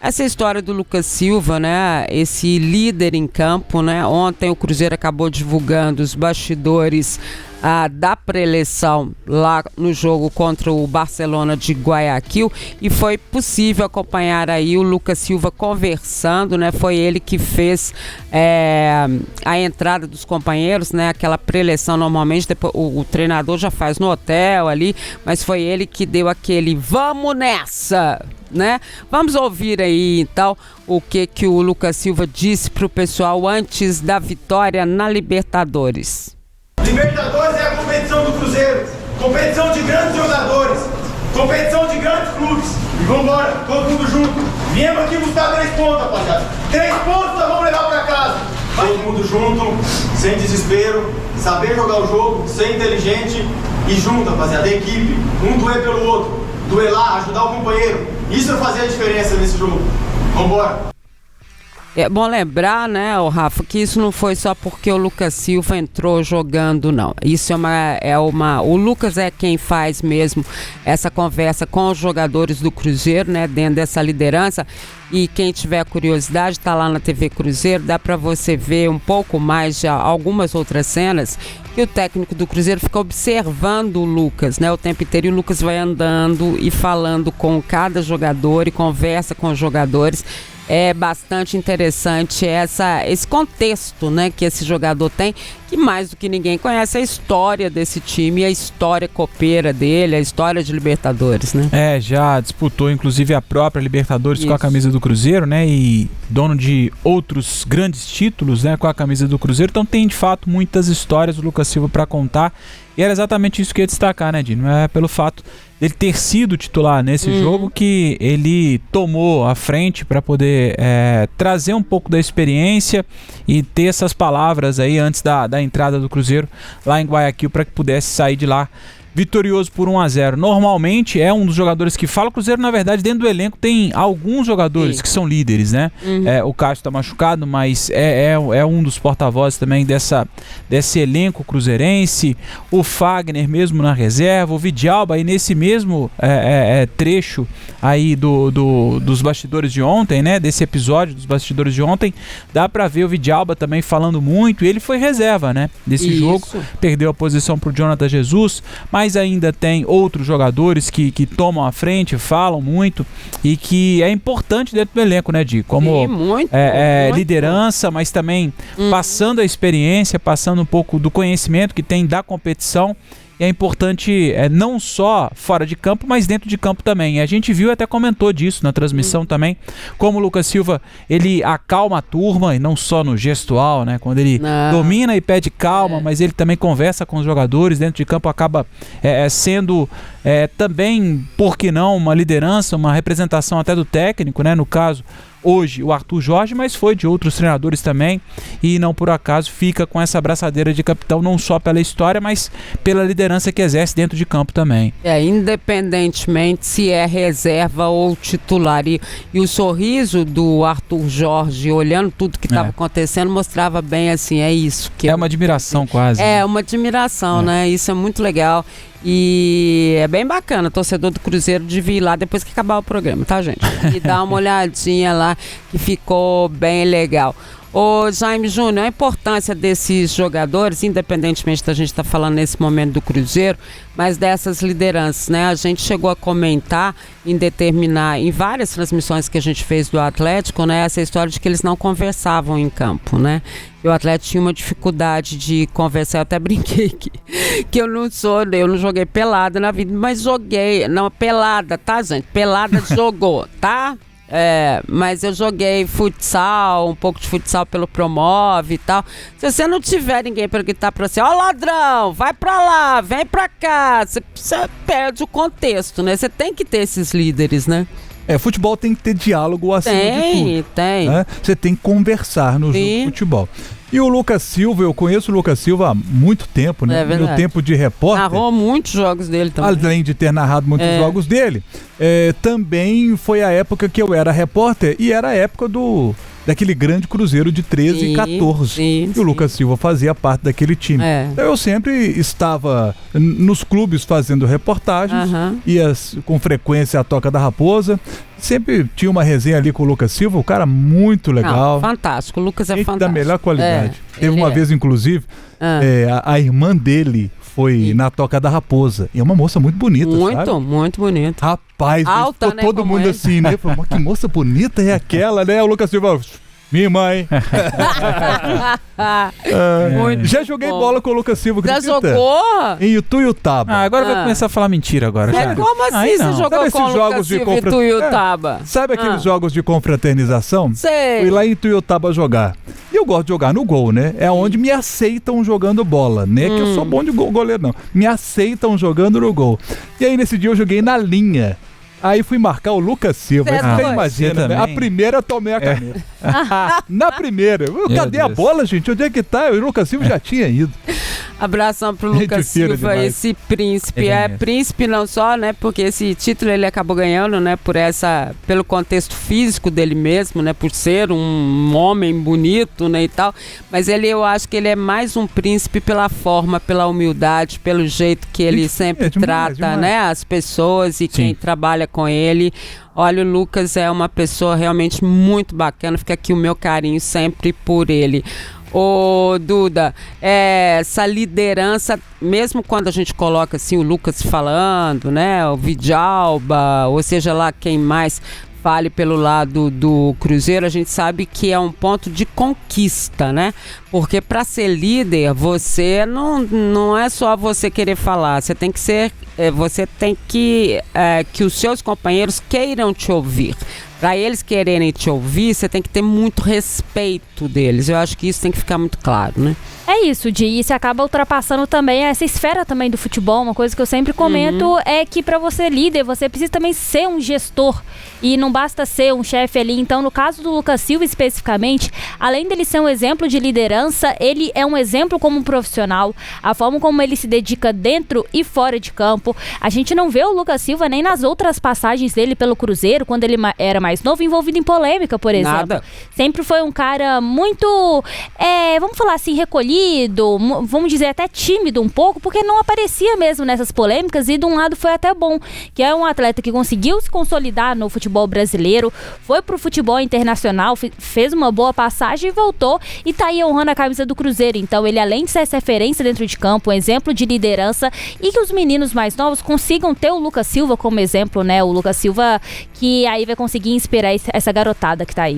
Essa história do Lucas Silva, né, esse líder em campo, né, ontem o Cruzeiro acabou divulgando os bastidores da pré-eleição lá no jogo contra o Barcelona de Guayaquil, e foi possível acompanhar aí o Lucas Silva conversando, né, foi ele que fez a entrada dos companheiros, né, aquela pré-eleição normalmente depois, o treinador já faz no hotel ali, mas foi ele que deu aquele vamos nessa, né? Vamos ouvir aí então o que o Lucas Silva disse pro pessoal antes da vitória na Libertadores. Libertadores é a competição do Cruzeiro, competição de grandes jogadores, competição de grandes clubes. E vambora, todo mundo junto. Viemos aqui buscar 3 pontos, rapaziada. 3 pontos nós vamos levar pra casa. Todo mundo junto, sem desespero, saber jogar o jogo, ser inteligente e junto, rapaziada, equipe. Um doer pelo outro, duelar, ajudar o companheiro. Isso é fazer a diferença nesse jogo. Vambora. É bom lembrar, né, Rafa, que isso não foi só porque o Lucas Silva entrou jogando, não. Isso o Lucas é quem faz mesmo essa conversa com os jogadores do Cruzeiro, né, dentro dessa liderança. E quem tiver curiosidade, tá lá na TV Cruzeiro, dá para você ver um pouco mais de algumas outras cenas que o técnico do Cruzeiro fica observando o Lucas, né, o tempo inteiro, e o Lucas vai andando e falando com cada jogador e conversa com os jogadores. É bastante interessante esse contexto, né, que esse jogador tem, que mais do que ninguém conhece a história desse time, a história copeira dele, a história de Libertadores, né? Já disputou inclusive a própria Libertadores com a camisa do Cruzeiro, né, e dono de outros grandes títulos, né, com a camisa do Cruzeiro. Então tem de fato muitas histórias do Lucas Silva para contar. E era exatamente isso que eu ia destacar, né, Dino? É pelo fato dele ter sido titular nesse jogo que ele tomou a frente para poder trazer um pouco da experiência e ter essas palavras aí antes da entrada do Cruzeiro lá em Guayaquil, para que pudesse sair de lá vitorioso por 1-0. Normalmente é um dos jogadores que fala. O Cruzeiro, na verdade, dentro do elenco tem alguns jogadores que são líderes, né? O Cássio está machucado, mas é um dos porta-vozes também desse elenco cruzeirense. O Fagner mesmo na reserva, o Vidalba, e nesse mesmo trecho aí dos bastidores de ontem, né? Desse episódio dos bastidores de ontem, dá para ver o Vidalba também falando muito. E ele foi reserva, né? Desse jogo, perdeu a posição pro Jonathan Jesus, mas ainda tem outros jogadores que tomam a frente, falam muito e que é importante dentro do elenco, né, Di? Como muito. Liderança, mas também passando a experiência, passando um pouco do conhecimento que tem da competição. E é importante não só fora de campo, mas dentro de campo também. E a gente viu e até comentou disso na transmissão também, como o Lucas Silva, ele acalma a turma, e não só no gestual, né? Quando ele domina e pede calma, mas ele também conversa com os jogadores, dentro de campo acaba sendo também, por que não, uma liderança, uma representação até do técnico, né? No caso, hoje o Arthur Jorge, mas foi de outros treinadores também, e não por acaso fica com essa abraçadeira de capitão, não só pela história, mas pela liderança que exerce dentro de campo também. Independentemente se é reserva ou titular, e o sorriso do Arthur Jorge olhando tudo que estava acontecendo mostrava bem assim, isso que uma admiração quase. Uma admiração, né? Isso é muito legal. E é bem bacana, torcedor do Cruzeiro devia ir lá depois que acabar o programa, tá, gente? E dar uma olhadinha lá, que ficou bem legal. Ô Jaime Júnior, a importância desses jogadores, independentemente da gente estar falando nesse momento do Cruzeiro, mas dessas lideranças, né? A gente chegou a comentar em várias transmissões que a gente fez do Atlético, né? Essa história de que eles não conversavam em campo, né? E o Atlético tinha uma dificuldade de conversar. Eu até brinquei que eu não joguei pelada na vida, mas joguei, não, pelada, tá, gente? Pelada jogou, tá? Mas eu joguei futsal, um pouco de futsal pelo Promove e tal. Se você não tiver ninguém para gritar para você, ó ladrão, vai para lá, vem para cá, você perde o contexto, né? Você tem que ter esses líderes, né? Futebol tem que ter diálogo acima de tudo. Tem. Né? Você tem que conversar no jogo de futebol. E o Lucas Silva, eu conheço o Lucas Silva há muito tempo, né? No meu tempo de repórter. Narrou muitos jogos dele também. Além de ter narrado muitos jogos dele, também foi a época que eu era repórter, e era a época do daquele grande Cruzeiro de 13 e 14. E o Lucas Silva fazia parte daquele time. Então eu sempre estava nos clubes fazendo reportagens, ia com frequência à Toca da Raposa. Sempre tinha uma resenha ali com o Lucas Silva, um cara muito legal. Fantástico, o Lucas é fantástico. Da melhor qualidade. Teve uma vez, inclusive, a irmã dele foi na Toca da Raposa. E é uma moça muito bonita, sabe? Muito bonita. Rapaz, alta, ficou todo mundo assim, né? Falou, que moça bonita é aquela, né? O Lucas Silva... Minha mãe. Já joguei bola com o Lucas Silva. Já jogou? Em Ituiutaba. Agora vai começar a falar mentira agora. Como assim você jogou com o Lucas Silva em Ituiutaba? Sabe aqueles jogos de confraternização? Sei. Fui lá em Ituiutaba jogar. E eu gosto de jogar no gol, né? É onde me aceitam jogando bola. Não é que eu sou bom de goleiro, não. Me aceitam jogando no gol. E aí nesse dia eu joguei na linha. Aí fui marcar o Lucas Silva. Você imagina, né? A primeira eu tomei a caneta. Na primeira. Cadê a bola, gente? Onde é que tá? O Lucas Silva já tinha ido. Abração pro Lucas Silva, demais. Esse príncipe. É príncipe não só, né? Porque esse título ele acabou ganhando, né? Pelo contexto físico dele mesmo, né? Por ser um homem bonito, né? E tal. Mas eu acho que ele é mais um príncipe pela forma, pela humildade, pelo jeito que ele sempre trata, né? As pessoas e quem trabalha com ele. Olha, o Lucas é uma pessoa realmente muito bacana. Fica aqui o meu carinho sempre por ele. Ô, Duda, essa liderança, mesmo quando a gente coloca assim o Lucas falando, né, o Vidalba, ou seja lá quem mais fale pelo lado do Cruzeiro, a gente sabe que é um ponto de conquista, né? Porque para ser líder, você não é só você querer falar, você tem que ser, você tem que os seus companheiros queiram te ouvir. Para eles quererem te ouvir, você tem que ter muito respeito deles. Eu acho que isso tem que ficar muito claro, né? É isso, Di, e você acaba ultrapassando também essa esfera também do futebol. Uma coisa que eu sempre comento é que para você líder, você precisa também ser um gestor e não basta ser um chefe ali. Então, no caso do Lucas Silva especificamente, além dele ser um exemplo de liderança, ele é um exemplo como um profissional. A forma como ele se dedica dentro e fora de campo. A gente não vê o Lucas Silva nem nas outras passagens dele pelo Cruzeiro, quando ele era mais novo, envolvido em polêmica, por exemplo. Nada. Sempre foi um cara muito, vamos falar assim, recolhido, vamos dizer até tímido um pouco, porque não aparecia mesmo nessas polêmicas, e de um lado foi até bom, que é um atleta que conseguiu se consolidar no futebol brasileiro, foi pro futebol internacional, fez uma boa passagem e voltou, e tá aí honrando a camisa do Cruzeiro. Então ele, além de ser essa referência dentro de campo, um exemplo de liderança, e que os meninos mais novos consigam ter o Lucas Silva como exemplo, né? O Lucas Silva que aí vai conseguir inspirar essa garotada que tá aí.